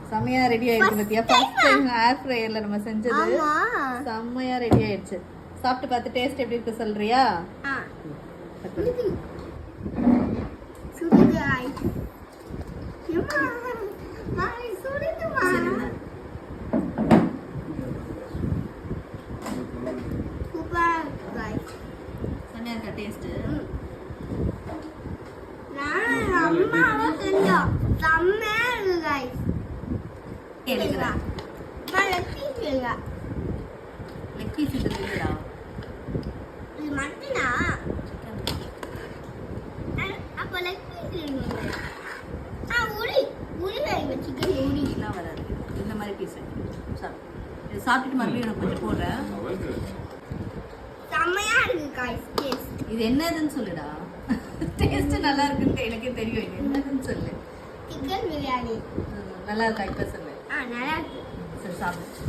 செம்மையா ரெடி ஆயிடுச்சு பத்தியா? ஃபர்ஸ்ட் டைம் ஏர் ஃப்ரையர்ல நம்ம செஞ்சது செம்மையா ரெடி ஆயிடுச்சு. சாப்பிட்டு பார்த்து டேஸ்ட் எப்படி இருக்கு சொல்றியா? செம்மையா இருக்கா டேஸ்ட்? லெக் பீஸ் இருக்குடா. இது மட்டனா? அப்ப லெக் பீஸ் இல்லைங்க. உளி வேங்க சிக்கன் உளிலாம் வராது. இந்த மாதிரி பீஸ் இது சாப்பிட்டுட்டு மறுபடியும் எனக்கு கொஞ்சம் போடுறேன். செம்மையா இருக்கு गाइस டேஸ்ட். இது என்னதுன்னு சொல்லுடா. டேஸ்ட் நல்லா இருக்குன்னு எனக்கே தெரியும். இது என்னதுன்னு சொல்லு. சிக்கன் பிரியாணி. நல்லா இருக்கா இப்ப சொல்லு. நல்லா இருக்கு. சரி சாப்பிடு.